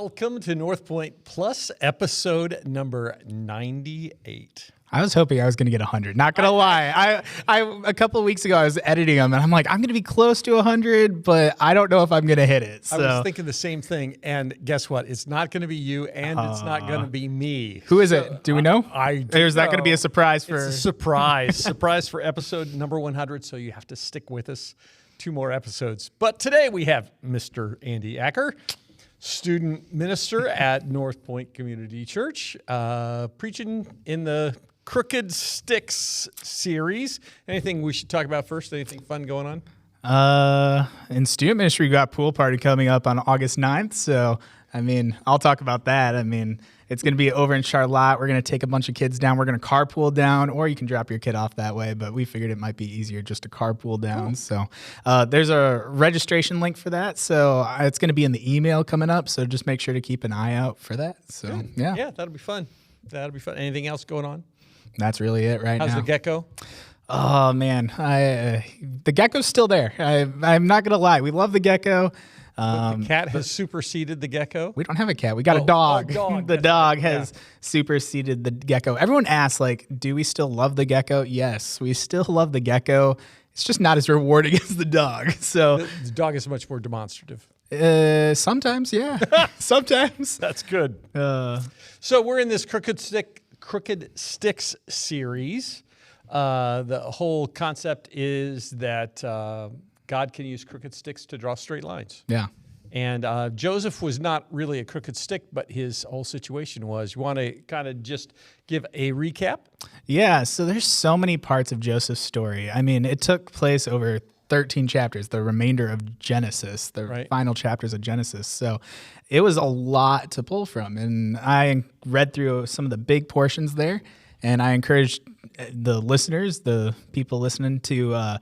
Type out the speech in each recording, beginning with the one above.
Welcome to Northpointe Plus, episode number 98. I was hoping I was going to get 100. Not going to lie. I a couple of weeks ago, I was editing them, and I'm like, I'm going to be close to 100, but I don't know if I'm going to hit it. So. I was thinking the same thing, and guess what? It's not going to be you, and it's not going to be me. Who is it? Do we know? Or is that going to be a surprise for? It's a surprise. Surprise for episode number 100, so you have to stick with us 2 more episodes. But today we have Mr. Andy Acker, student minister at Northpointe Community Church, preaching in the Crooked Sticks series. Anything we should talk about first? Anything fun going on? In student ministry, we got pool party coming up on August 9th. So, I'll talk about that. It's going to be over in Charlotte. We're going to take a bunch of kids down. We're going to carpool down, or you can drop your kid off that way. But we figured it might be easier just to carpool down. Cool. So there's a registration link for that. So it's going to be in the email coming up. So just make sure to keep an eye out for that. So, good. Yeah, that'll be fun. Anything else going on? That's really it right now. How's the gecko? Oh, man. The gecko's still there. I'm not going to lie. We love the gecko. The cat has superseded the gecko? We don't have a cat. We got a dog. The dog has superseded the gecko. Everyone asks, do we still love the gecko? Yes, we still love the gecko. It's just not as rewarding as the dog. So the dog is much more demonstrative. Sometimes, yeah. Sometimes. That's good. So we're in this Crooked Sticks series. The whole concept is that God can use crooked sticks to draw straight lines. Yeah. And Joseph was not really a crooked stick, but his whole situation was. You want to kind of just give a recap? Yeah, so there's so many parts of Joseph's story. It took place over 13 chapters, the remainder of Genesis, the final chapters of Genesis. So it was a lot to pull from. And I read through some of the big portions there, and I encourage the listeners, the people listening, to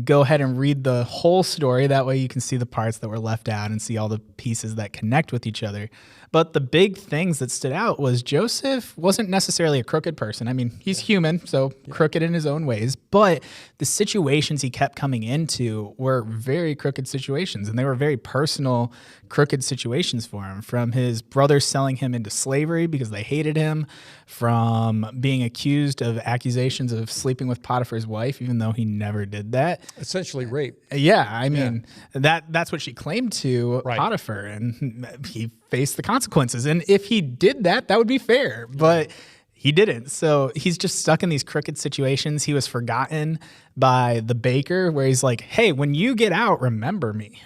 go ahead and read the whole story. That way you can see the parts that were left out and see all the pieces that connect with each other. But the big things that stood out was Joseph wasn't necessarily a crooked person. He's human, so crooked in his own ways. But the situations he kept coming into were very crooked situations, and they were very personal, crooked situations for him. From his brothers selling him into slavery because they hated him, from being accused of accusations of sleeping with Potiphar's wife, even though he never did that. Essentially rape. Yeah, that's what she claimed to Potiphar, and he faced the consequences. And if he did that, that would be fair, but he didn't. So he's just stuck in these crooked situations. He was forgotten by the baker, where he's like, hey, when you get out, remember me.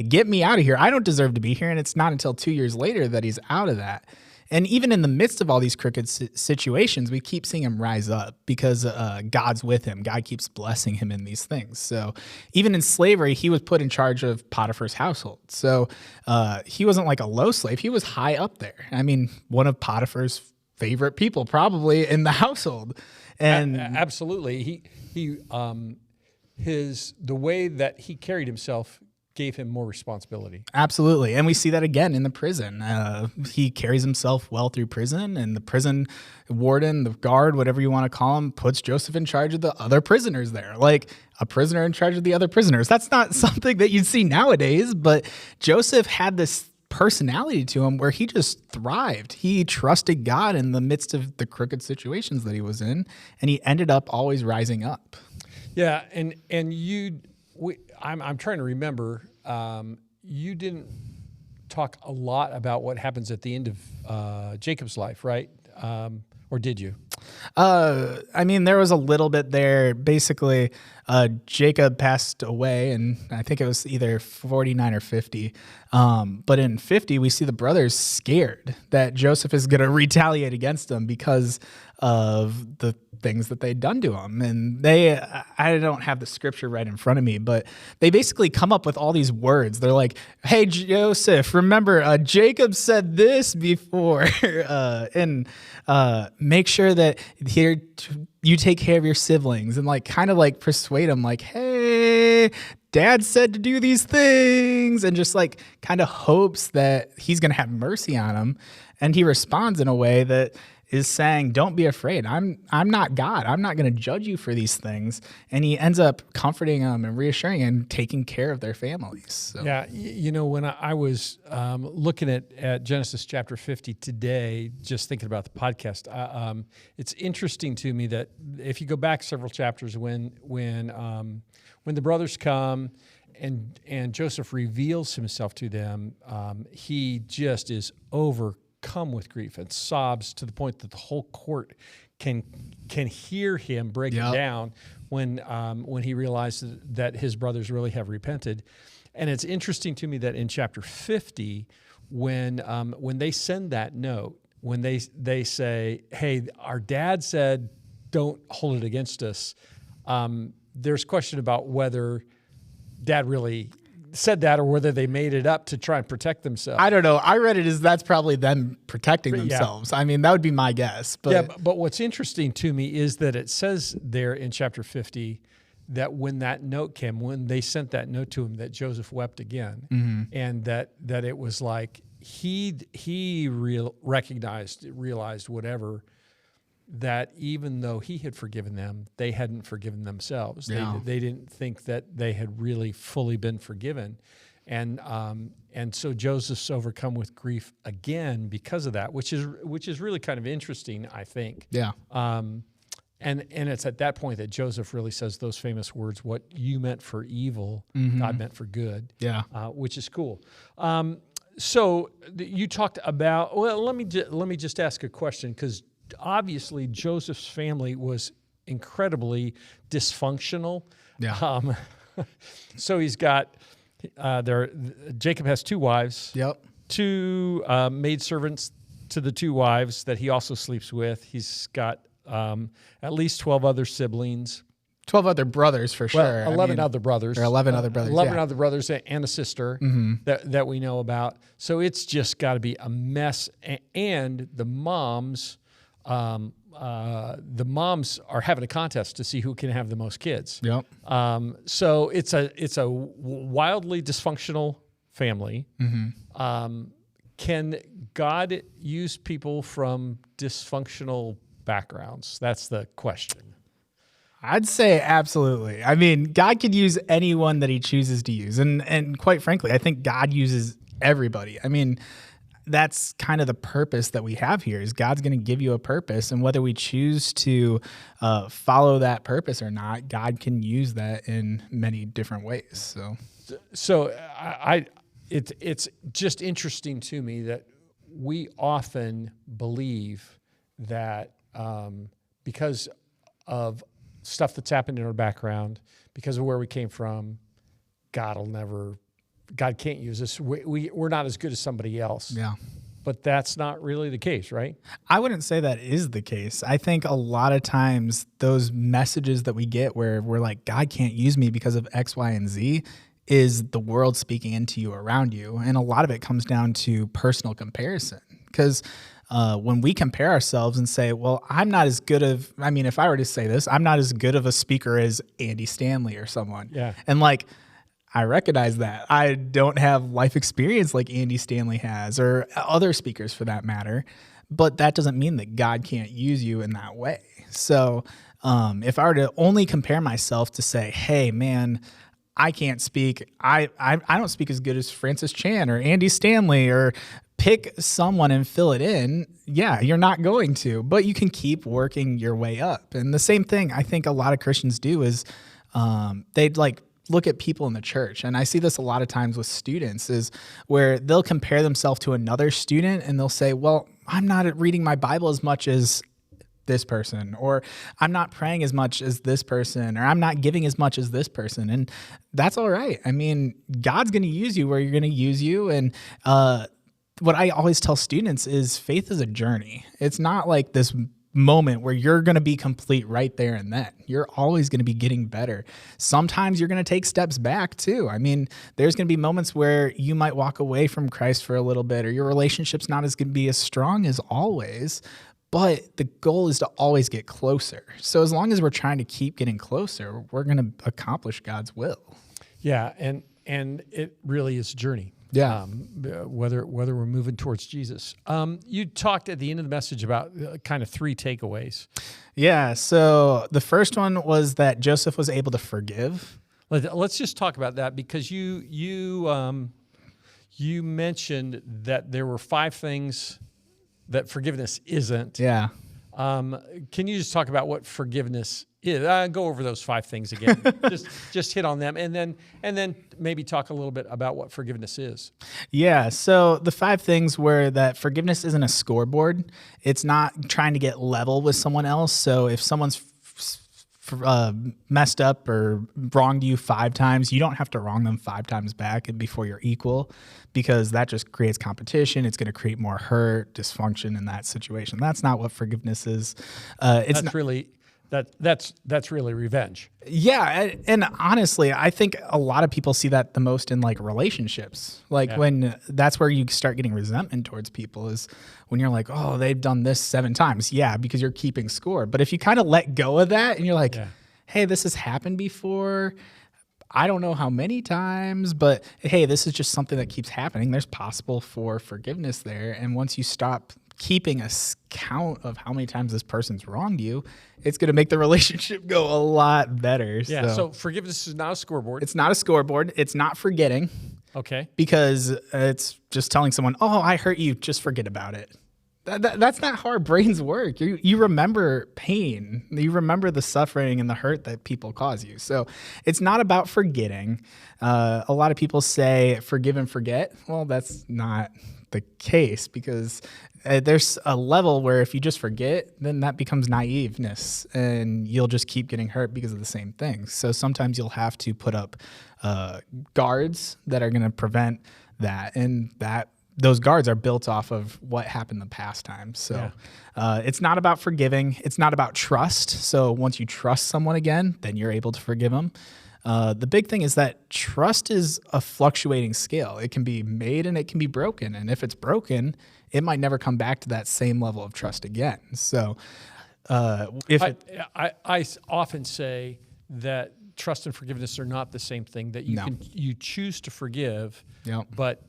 Get me out of here. I don't deserve to be here. And it's not until 2 years later that he's out of that. And even in the midst of all these crooked situations, we keep seeing him rise up because God's with him. God keeps blessing him in these things. So even in slavery, he was put in charge of Potiphar's household. So he wasn't like a low slave. He was high up there. One of Potiphar's favorite people probably in the household. And absolutely. The way that he carried himself gave him more responsibility. Absolutely. And we see that again in the prison. He carries himself well through prison, and the prison warden, the guard, whatever you want to call him, puts Joseph in charge of the other prisoners there. Like a prisoner in charge of the other prisoners. That's not something that you'd see nowadays, but Joseph had this personality to him where he just thrived. He trusted God in the midst of the crooked situations that he was in, and he ended up always rising up. Yeah, and I'm trying to remember. You didn't talk a lot about what happens at the end of Jacob's life, right? Or did you? There was a little bit there. Basically, Jacob passed away, and I think it was either 49 or 50. But in 50, we see the brothers scared that Joseph is going to retaliate against them because of the things that they'd done to him. And I don't have the scripture right in front of me, but they basically come up with all these words. They're like, hey, Joseph, remember, Jacob said this before, and make sure that here you take care of your siblings, and kind of persuade them, hey, Dad said to do these things, and just kind of hopes that he's going to have mercy on him. And he responds in a way that is saying, don't be afraid. I'm not God. I'm not going to judge you for these things. And he ends up comforting them and reassuring and taking care of their families. So. Yeah. When I was looking at Genesis chapter 50 today, just thinking about the podcast, it's interesting to me that if you go back several chapters when the brothers come and Joseph reveals himself to them, he just is overcome with grief and sobs to the point that the whole court can hear him break it down when he realizes that his brothers really have repented. And it's interesting to me that in chapter 50, when they send that note, when they say, "Hey, our dad said, don't hold it against us," there's question about whether Dad really said that or whether they made it up to try and protect themselves. I don't know. I read it as that's probably them protecting themselves. I mean, that would be my guess. But but what's interesting to me is that it says there in chapter 50 that when that note came, when they sent that note to him, that Joseph wept again, and that it was like he realized whatever, that even though he had forgiven them, they hadn't forgiven themselves. Yeah. They didn't think that they had really fully been forgiven. And so Joseph's overcome with grief again because of that, which is really kind of interesting, I think. Yeah. And it's at that point that Joseph really says those famous words, "What you meant for evil, God meant for good." Yeah. Which is cool. So you talked about, well, let me just ask a question, because obviously Joseph's family was incredibly dysfunctional. Yeah. So he's got Jacob has 2 wives. Yep. 2 maidservants to the 2 wives that he also sleeps with. He's got at least 12 other siblings. 12 other brothers for sure. 11 other brothers. Or 11 other brothers. 11 other brothers and a sister that we know about. So it's just got to be a mess. And the moms are having a contest to see who can have the most kids. Yep. So it's a wildly dysfunctional family. Can God use people from dysfunctional backgrounds? That's the question. I'd say absolutely. I mean, God could use anyone that he chooses to use. And quite frankly, I think God uses everybody. I mean, that's kind of the purpose that we have here, is God's going to give you a purpose. And whether we choose to follow that purpose or not, God can use that in many different ways. So it's just interesting to me that we often believe that because of stuff that's happened in our background, because of where we came from, God can't use us. We're not as good as somebody else. Yeah. But that's not really the case, right? I wouldn't say that is the case. I think a lot of times those messages that we get where we're like, God can't use me because of X, Y, and Z, is the world speaking into you, around you. And a lot of it comes down to personal comparison. Because when we compare ourselves and say, well, I'm not as good of, I mean, if I were to say this, I'm not as good of a speaker as Andy Stanley or someone. Yeah. And like, I recognize that. I don't have life experience like Andy Stanley has, or other speakers for that matter. But that doesn't mean that God can't use you in that way. So if I were to only compare myself to say, hey, man, I can't speak. I don't speak as good as Francis Chan or Andy Stanley, or pick someone and fill it in. Yeah, you're not going to, but you can keep working your way up. And the same thing I think a lot of Christians do is they'd like look at people in the church. And I see this a lot of times with students, is where they'll compare themselves to another student and they'll say, well, I'm not reading my Bible as much as this person, or I'm not praying as much as this person, or I'm not giving as much as this person. And that's all right. I mean, God's going to use you where you're going to use you. And what I always tell students is faith is a journey. It's not like this moment where you're going to be complete right there and then. You're always going to be getting better. Sometimes you're going to take steps back too. I mean, there's going to be moments where you might walk away from Christ for a little bit, or your relationship's not as going to be as strong as always. But the goal is to always get closer. So as long as we're trying to keep getting closer, we're going to accomplish God's will. Yeah, and it really is a journey. Yeah. Whether we're moving towards Jesus. You talked at the end of the message about kind of 3 takeaways. Yeah. So the first one was that Joseph was able to forgive. Let's just talk about that, because you mentioned that there were 5 things that forgiveness isn't. Yeah. Can you just talk about what forgiveness is? Go over those 5 things again. just hit on them, and then maybe talk a little bit about what forgiveness is. Yeah. So the 5 things were that forgiveness isn't a scoreboard. It's not trying to get level with someone else. So if someone's messed up or wronged you 5 times, you don't have to wrong them 5 times back before you're equal, because that just creates competition. It's going to create more hurt, dysfunction in that situation. That's not what forgiveness is. That's really revenge. Yeah, and honestly, I think a lot of people see that the most in like relationships. Like when that's where you start getting resentment towards people, is when you're like, oh, they've done this 7 times. Yeah, because you're keeping score. But if you kind of let go of that and you're like, hey, this has happened before. I don't know how many times, but hey, this is just something that keeps happening. There's possible for forgiveness there. And once you stop keeping a count of how many times this person's wronged you, it's going to make the relationship go a lot better. Yeah, so forgiveness is not a scoreboard. It's not a scoreboard. It's not forgetting. Okay. Because it's just telling someone, oh, I hurt you, just forget about it. That's not how our brains work. You remember pain. You remember the suffering and the hurt that people cause you. So it's not about forgetting. A lot of people say forgive and forget. Well, that's not the case, because there's a level where if you just forget, then that becomes naiveness and you'll just keep getting hurt because of the same things. So sometimes you'll have to put up guards that are going to prevent that, and those guards are built off of what happened the past time. So it's not about forgiving. It's not about trust. So once you trust someone again, then you're able to forgive them. The big thing is that trust is a fluctuating scale. It can be made and it can be broken. And if it's broken, it might never come back to that same level of trust again. So I often say that trust and forgiveness are not the same thing, that you choose to forgive, but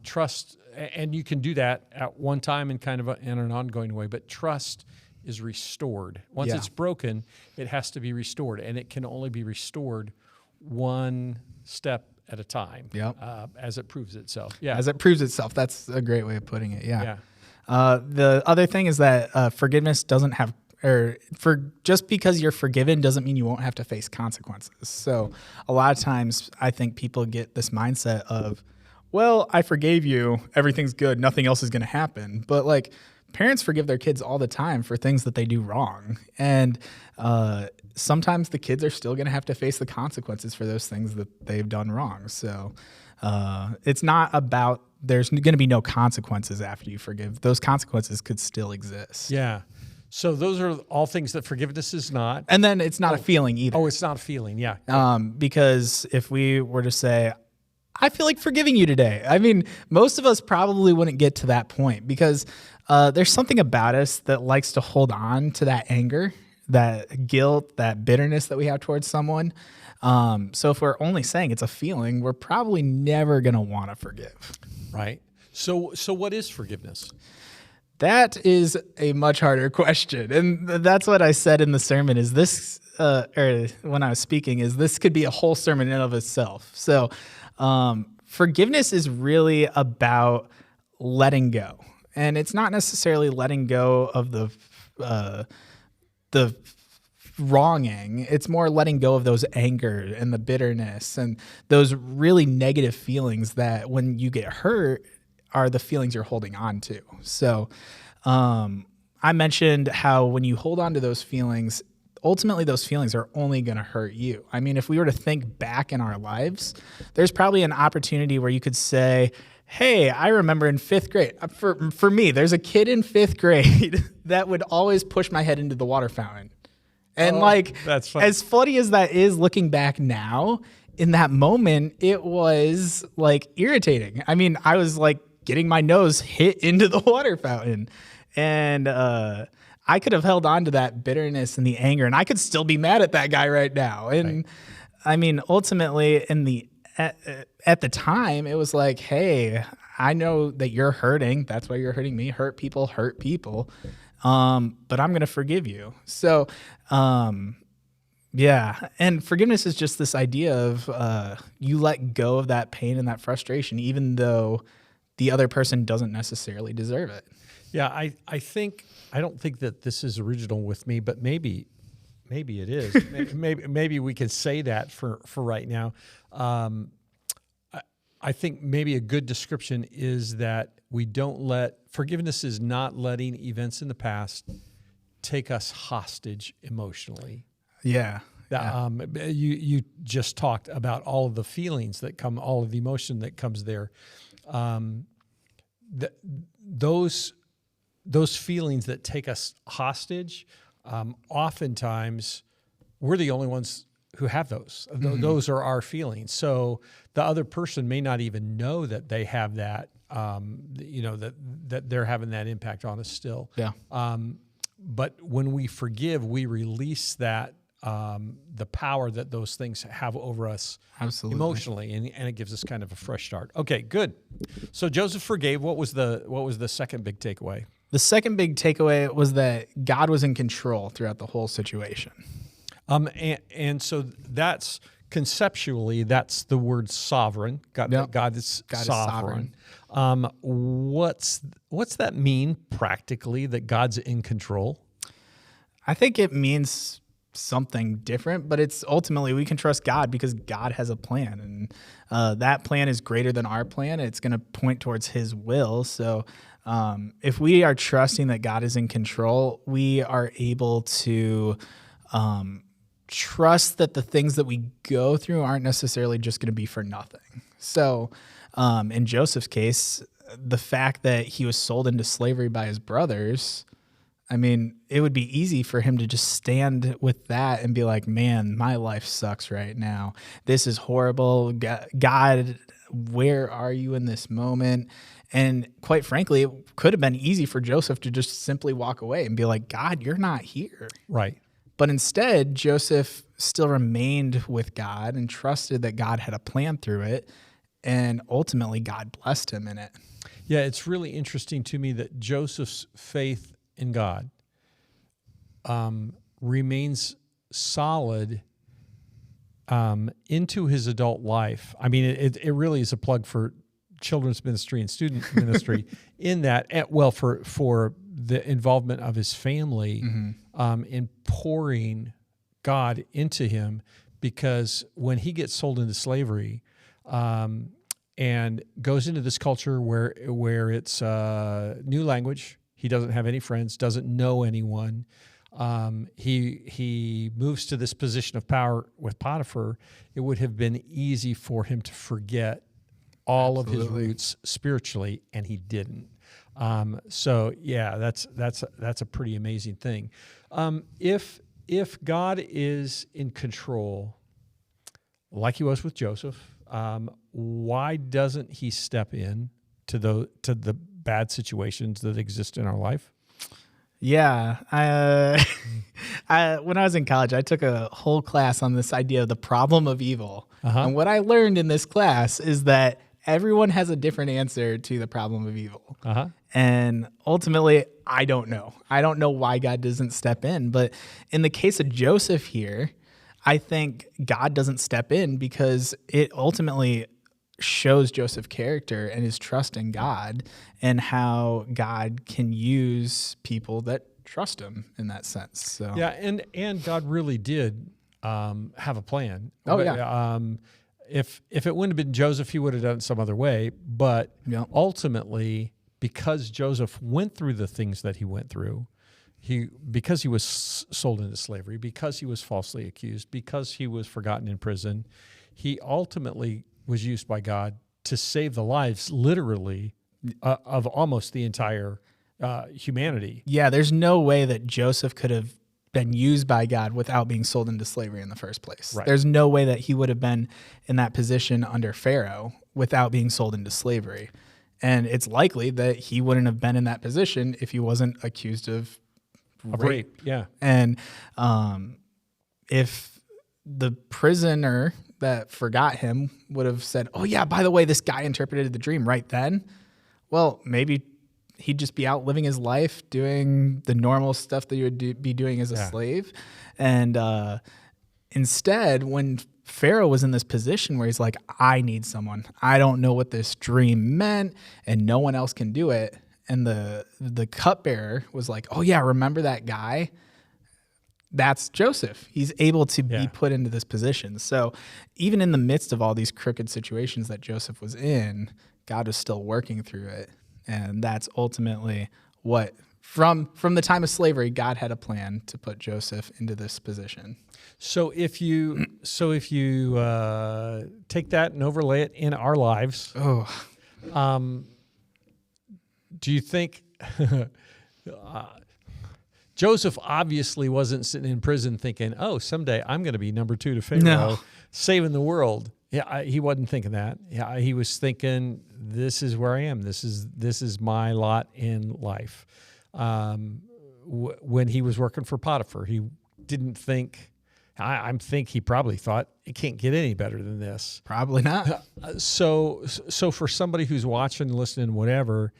trust, and you can do that at one time in kind of in an ongoing way, but trust is restored. Once it's broken, it has to be restored, and it can only be restored one step at a time, as it proves itself. Yeah, as it proves itself. That's a great way of putting it. Yeah. The other thing is that forgiveness doesn't have, just because you're forgiven doesn't mean you won't have to face consequences. So a lot of times I think people get this mindset of, well, I forgave you, everything's good, nothing else is going to happen. But like, parents forgive their kids all the time for things that they do wrong. And sometimes the kids are still going to have to face the consequences for those things that they've done wrong. So it's not about there's going to be no consequences after you forgive. Those consequences could still exist. Yeah. So those are all things that forgiveness is not. And then it's not a feeling either. Oh, it's not a feeling, yeah. Because if we were to say, I feel like forgiving you today, I mean, most of us probably wouldn't get to that point, because there's something about us that likes to hold on to that anger, that guilt, that bitterness that we have towards someone. So if we're only saying it's a feeling, we're probably never going to want to forgive. Right. So what is forgiveness? That is a much harder question. And that's what I said in the sermon, is this, or when I was speaking, is this could be a whole sermon in and of itself. So forgiveness is really about letting go. And it's not necessarily letting go of the wronging. It's more letting go of those anger and the bitterness and those really negative feelings that when you get hurt are the feelings you're holding on to. So I mentioned how when you hold on to those feelings, ultimately those feelings are only going to hurt you. I mean, if we were to think back in our lives, there's probably an opportunity where you could say, hey, I remember in 5th grade, for me, there's a kid in 5th grade that would always push my head into the water fountain. And that's funny. As funny as that is looking back now, in that moment, it was like irritating. I mean, I was like getting my nose hit into the water fountain. And I could have held on to that bitterness and the anger, and I could still be mad at that guy right now. And I mean, ultimately, in the at the time, it was like, hey, I know that you're hurting. That's why you're hurting me. Hurt people. But I'm going to forgive you. So, yeah. And forgiveness is just this idea of you let go of that pain and that frustration, even though the other person doesn't necessarily deserve it. Yeah, I don't think that this is original with me, but maybe it is. maybe we can say that for right now. I think maybe a good description is that forgiveness is not letting events in the past take us hostage emotionally. Yeah. You just talked about all of the feelings that come, all of the emotion that comes there. Those feelings that take us hostage, oftentimes we're the only ones who have those. Mm-hmm. Those are our feelings. So the other person may not even know that they have that, that they're having that impact on us still. Yeah. But when we forgive, we release that, the power that those things have over us. Absolutely. Emotionally, and it gives us kind of a fresh start. Okay, good. So Joseph forgave. What was the second big takeaway? The second big takeaway was that God was in control throughout the whole situation. And so that's conceptually, that's the word sovereign. God is sovereign. What's that mean practically, that God's in control? I think it means something different, but it's ultimately we can trust God because God has a plan, and that plan is greater than our plan. It's going to point towards His will. So if we are trusting that God is in control, we are able to trust that the things that we go through aren't necessarily just going to be for nothing. So in Joseph's case, the fact that he was sold into slavery by his brothers, I mean, it would be easy for him to just stand with that and be like, man, my life sucks right now. This is horrible. God, where are you in this moment? And quite frankly, it could have been easy for Joseph to just simply walk away and be like, God, you're not here. Right. But instead, Joseph still remained with God and trusted that God had a plan through it. And ultimately, God blessed him in it. Yeah, it's really interesting to me that Joseph's faith in God remains solid into his adult life. I mean, it really is a plug for children's ministry and student ministry in that, for the involvement of his family in pouring God into him, because when he gets sold into slavery and goes into this culture where it's new language, he doesn't have any friends, doesn't know anyone. He moves to this position of power with Potiphar. It would have been easy for him to forget all of his roots spiritually, and he didn't. So yeah, that's a pretty amazing thing. If God is in control, like he was with Joseph, why doesn't he step in to the bad situations that exist in our life? Yeah. When I was in college, I took a whole class on this idea of the problem of evil. And what I learned in this class is that everyone has a different answer to the problem of evil. And ultimately, I don't know. I don't know why God doesn't step in. But in the case of Joseph here, I think God doesn't step in because it ultimately shows Joseph's character and his trust in God and how God can use people that trust him in that sense. So yeah, and God really did have a plan. Oh yeah. If it wouldn't have been Joseph, he would have done it some other way. But ultimately, because Joseph went through the things that he went through, because he was sold into slavery, because he was falsely accused, because he was forgotten in prison, he ultimately was used by God to save the lives, literally, of almost the entire humanity. Yeah, there's no way that Joseph could have been used by God without being sold into slavery in the first place. Right. There's no way that he would have been in that position under Pharaoh without being sold into slavery. And it's likely that he wouldn't have been in that position if he wasn't accused of rape. Yeah. And if the prisoner that forgot him would have said, oh yeah, by the way, this guy interpreted the dream right then. Well, maybe he'd just be out living his life doing the normal stuff that you would be doing as a slave. And instead, when Pharaoh was in this position where he's like, I need someone. I don't know what this dream meant, and no one else can do it. And the cupbearer was like, oh yeah, remember that guy? That's Joseph. He's able to be put into this position. So even in the midst of all these crooked situations that Joseph was in, God was still working through it. And that's ultimately what, from the time of slavery, God had a plan to put Joseph into this position. So if you take that and overlay it in our lives, do you think Joseph obviously wasn't sitting in prison thinking, oh, someday I'm going to be number 2 to Pharaoh, saving the world? Yeah, he wasn't thinking that. Yeah, he was thinking, this is where I am. This is my lot in life. When he was working for Potiphar, he didn't think. I think he probably thought it can't get any better than this. Probably not. So for somebody who's watching, listening, whatever,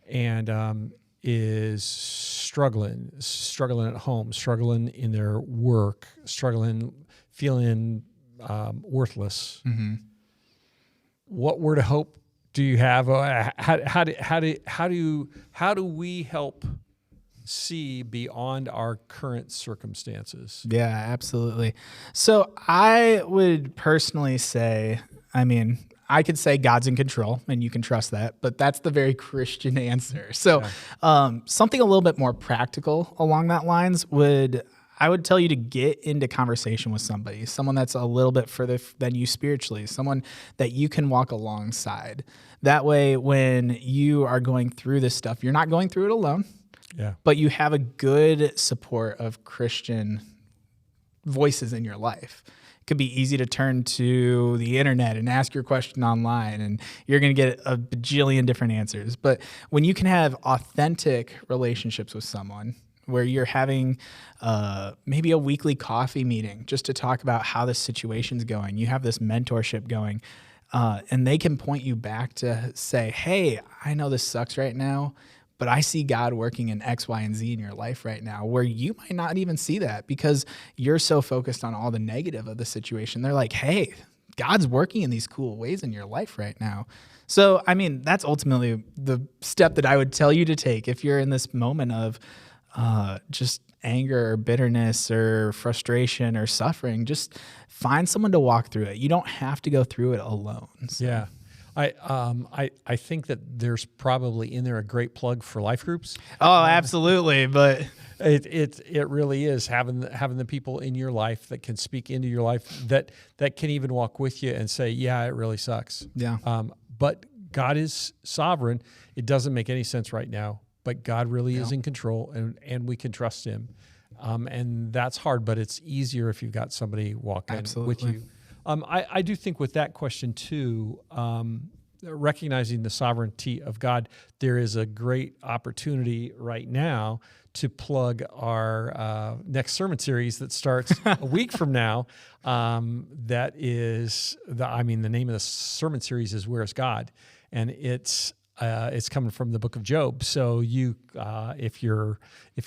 and is struggling at home, struggling in their work, feeling worthless. Mm-hmm. What word of hope do you have? How do we help see beyond our current circumstances? Yeah, absolutely. So I would personally say, I could say God's in control and you can trust that, but that's the very Christian answer. So something a little bit more practical along that lines I would tell you to get into conversation with somebody, someone that's a little bit further than you spiritually, someone that you can walk alongside. That way, when you are going through this stuff, you're not going through it alone, but you have a good support of Christian voices in your life. Could be easy to turn to the internet and ask your question online, and you're going to get a bajillion different answers. But when you can have authentic relationships with someone where you're having maybe a weekly coffee meeting just to talk about how the situation's going, you have this mentorship going, and they can point you back to say, hey, I know this sucks right now, but I see God working in X, Y, and Z in your life right now, where you might not even see that because you're so focused on all the negative of the situation. They're like, hey, God's working in these cool ways in your life right now. So, that's ultimately the step that I would tell you to take if you're in this moment of just anger or bitterness or frustration or suffering. Just find someone to walk through it. You don't have to go through it alone. So. Yeah. I think that there's probably in there a great plug for life groups. Oh, absolutely. But it really is having the people in your life that can speak into your life that can even walk with you and say, yeah, it really sucks. Yeah. But God is sovereign. It doesn't make any sense right now, but God really is in control and we can trust him. And that's hard, but it's easier if you've got somebody walking with you. I do think with that question too, recognizing the sovereignty of God, there is a great opportunity right now to plug our next sermon series that starts a week from now. That is the name of the sermon series is "Where Is God?" and it's coming from the book of Job. So you, if you're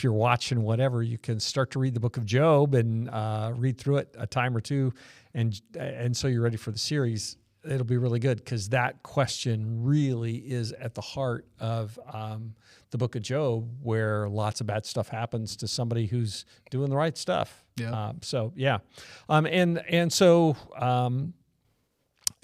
watching whatever, you can start to read the book of Job and read through it a time or two, and so you're ready for the series. It'll be really good because that question really is at the heart of the book of Job, where lots of bad stuff happens to somebody who's doing the right stuff. Yeah. So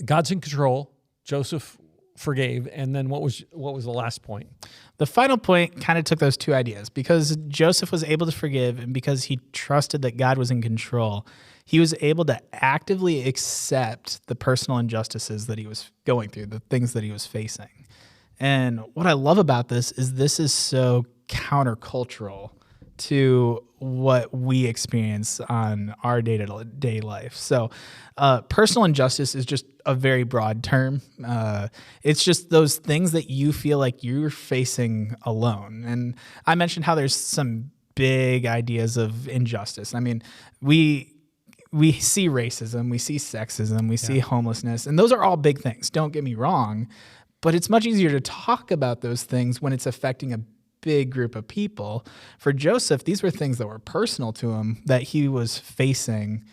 God's in control. Joseph forgave, and then what was the last point? The final point kind of took those two ideas because Joseph was able to forgive, and because he trusted that God was in control, he was able to actively accept the personal injustices that he was going through, the things that he was facing. And what I love about this is so countercultural to what we experience on our day-to-day life. So personal injustice is just a very broad term. It's just those things that you feel like you're facing alone. And I mentioned how there's some big ideas of injustice. I mean, we we see racism, we see sexism, we see homelessness, and those are all big things. Don't get me wrong, but it's much easier to talk about those things when it's affecting a big group of people. For Joseph, these were things that were personal to him that he was facing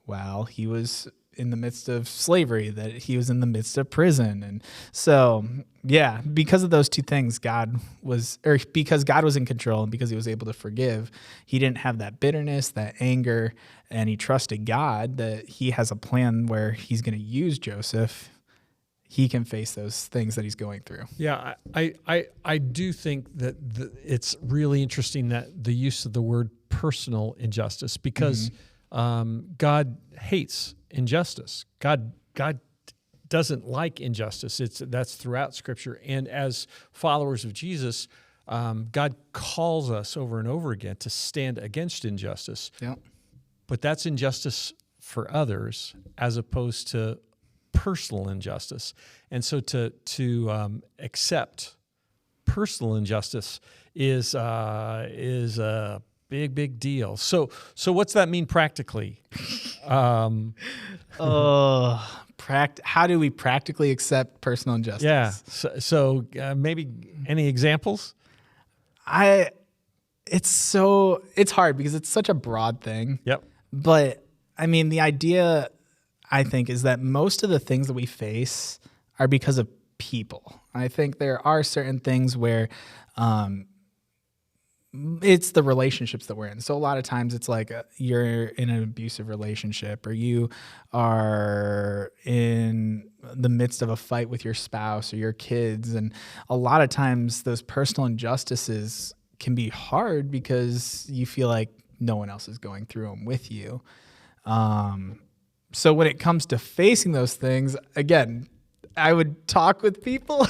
while he was in the midst of slavery, that he was in the midst of prison. And so, yeah, because of those two things, because God was in control and because he was able to forgive, he didn't have that bitterness, that anger, and he trusted God that he has a plan where he's going to use Joseph. He can face those things that he's going through. Yeah, I do think that it's really interesting that the use of the word personal injustice, because God hates injustice. God doesn't like injustice. That's throughout Scripture. And as followers of Jesus, God calls us over and over again to stand against injustice. Yeah. But that's injustice for others as opposed to personal injustice. And so to accept personal injustice is a big deal. So what's that mean practically? How do we practically accept personal injustice? Yeah. So maybe any examples? It's hard because it's such a broad thing. Yep. But I mean, the idea, I think, is that most of the things that we face are because of people. I think there are certain things where it's the relationships that we're in. So a lot of times it's like you're in an abusive relationship, or you are in the midst of a fight with your spouse or your kids. And a lot of times those personal injustices can be hard because you feel like no one else is going through them with you. So when it comes to facing those things, again, I would talk with people,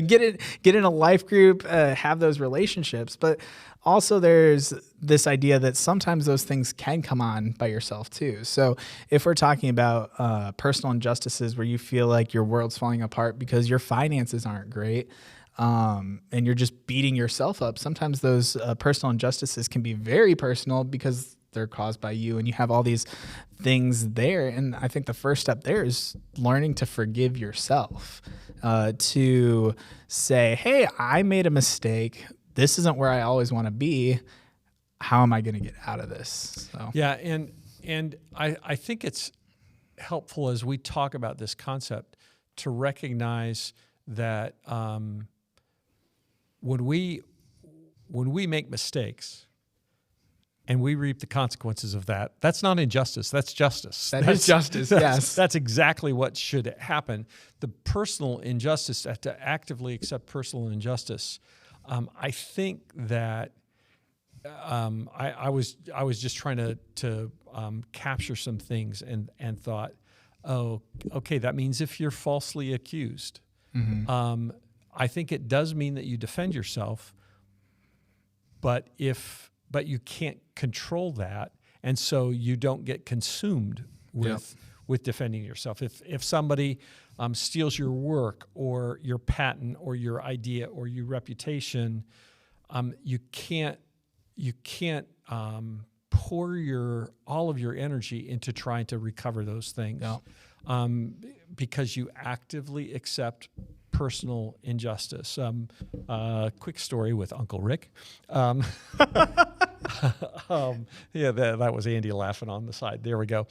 get in a life group, have those relationships. But also there's this idea that sometimes those things can come on by yourself too. So if we're talking about personal injustices where you feel like your world's falling apart because your finances aren't great, and you're just beating yourself up, sometimes those personal injustices can be very personal because they're caused by you, and you have all these things there. And I think the first step there is learning to forgive yourself, to say, hey, I made a mistake. This isn't where I always want to be. How am I going to get out of this? So. Yeah, and I think it's helpful as we talk about this concept to recognize that when we make mistakes and we reap the consequences of that, that's not injustice. That's justice. That's justice, yes. That's exactly what should happen. The personal injustice, to actively accept personal injustice, I think that I was just trying to capture some things and thought, oh, okay, that means if you're falsely accused, I think it does mean that you defend yourself, but you can't control that, and so you don't get consumed with defending yourself. If somebody steals your work or your patent or your idea or your reputation, you can't pour all of your energy into trying to recover those things, because you actively accept personal injustice. Quick story with Uncle Rick. That was Andy laughing on the side. There we go.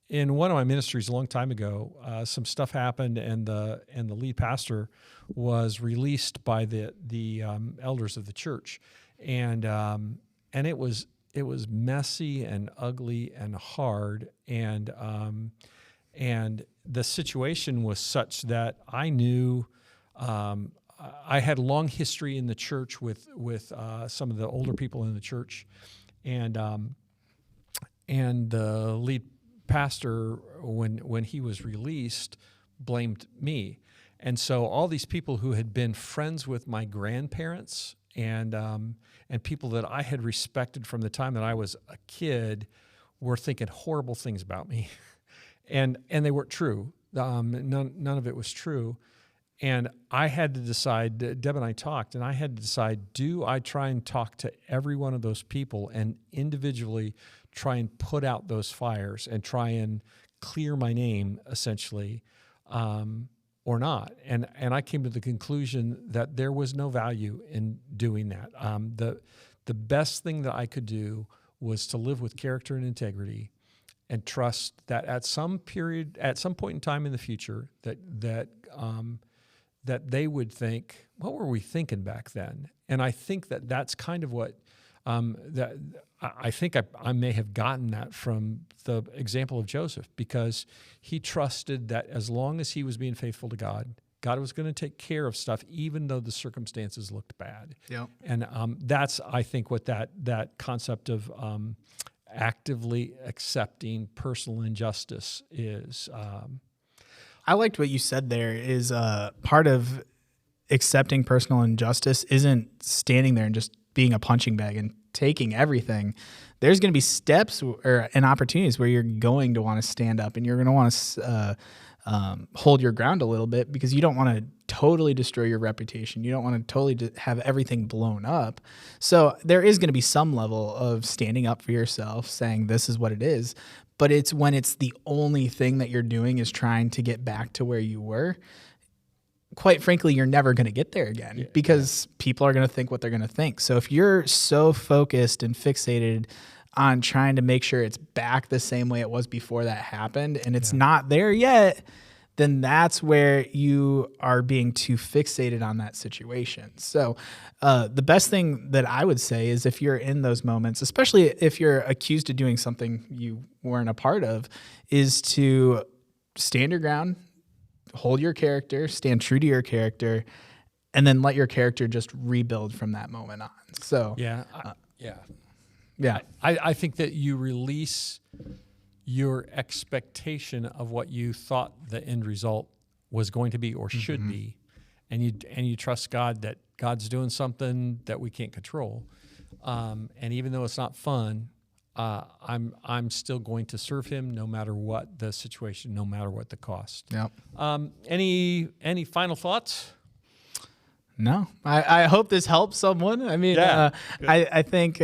In one of my ministries a long time ago, some stuff happened, and the lead pastor was released by the elders of the church, and it was messy and ugly and hard, and the situation was such that I knew. I had a long history in the church with some of the older people in the church, and the lead pastor, when he was released, blamed me. And so all these people who had been friends with my grandparents and people that I had respected from the time that I was a kid were thinking horrible things about me, and they weren't true. None of it was true. And I had to decide, Deb and I talked, and I had to decide, do I try and talk to every one of those people and individually try and put out those fires and try and clear my name, essentially, or not? And I came to the conclusion that there was no value in doing that. The best thing that I could do was to live with character and integrity and trust that at some point in time in the future, that they would think, what were we thinking back then? And I think that that's kind of what that I think I may have gotten that from the example of Joseph, because he trusted that as long as he was being faithful to God, God was going to take care of stuff, even though the circumstances looked bad. Yep. And that's, I think, what that concept of actively accepting personal injustice is. I liked what you said there is part of accepting personal injustice isn't standing there and just being a punching bag and taking everything. There's going to be steps and opportunities where you're going to want to stand up and you're going to want to hold your ground a little bit, because you don't want to totally destroy your reputation. You don't want to totally have everything blown up. So there is going to be some level of standing up for yourself, saying this is what it is. But it's when it's the only thing that you're doing is trying to get back to where you were. Quite frankly, you're never going to get there again, because people are going to think what they're going to think. So if you're so focused and fixated on trying to make sure it's back the same way it was before that happened, and it's not there yet, then that's where you are being too fixated on that situation. So the best thing that I would say is, if you're in those moments, especially if you're accused of doing something you weren't a part of, is to stand your ground, hold your character, stand true to your character, and then let your character just rebuild from that moment on. So I think that you release your expectation of what you thought the end result was going to be or should be, and you trust God that God's doing something that we can't control, and even though it's not fun, I'm still going to serve Him no matter what the situation, no matter what the cost. Yeah. Any final thoughts? No, I hope this helps someone. I mean, I think.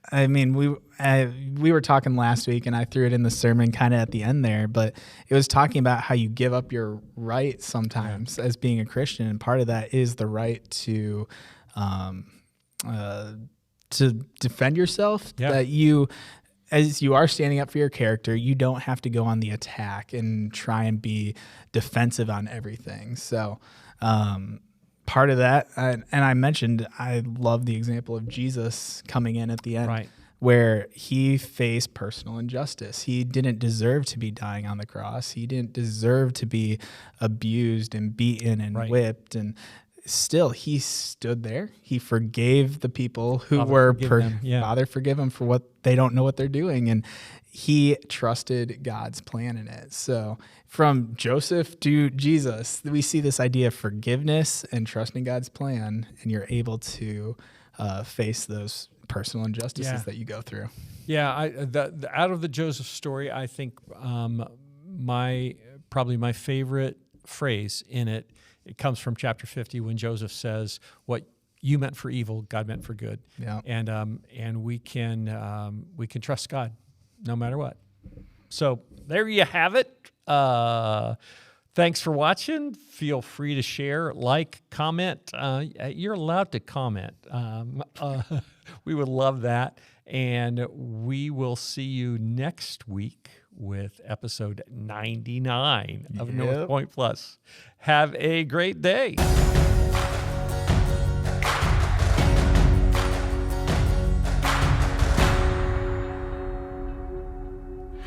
I mean, we were talking last week, and I threw it in the sermon kind of at the end there, but it was talking about how you give up your right sometimes as being a Christian, and part of that is the right to defend yourself. That you, as you are standing up for your character, you don't have to go on the attack and try and be defensive on everything. So. Part of that, and I mentioned, I love the example of Jesus coming in at the end, where he faced personal injustice. He didn't deserve to be dying on the cross. He didn't deserve to be abused and beaten and whipped. And still, he stood there. He forgave the people who Father, forgive them for what they don't know what they're doing. And he trusted God's plan in it. So from Joseph to Jesus, we see this idea of forgiveness and trusting God's plan, and you're able to face those personal injustices that you go through. Yeah, out of the Joseph story, I think probably my favorite phrase in it comes from chapter 50, when Joseph says, "What you meant for evil, God meant for good." Yeah, and we can trust God no matter what. So there you have it. Thanks for watching. Feel free to share, like, comment. You're allowed to comment. We would love that. And we will see you next week with episode 99 of Northpointe Plus. Have a great day.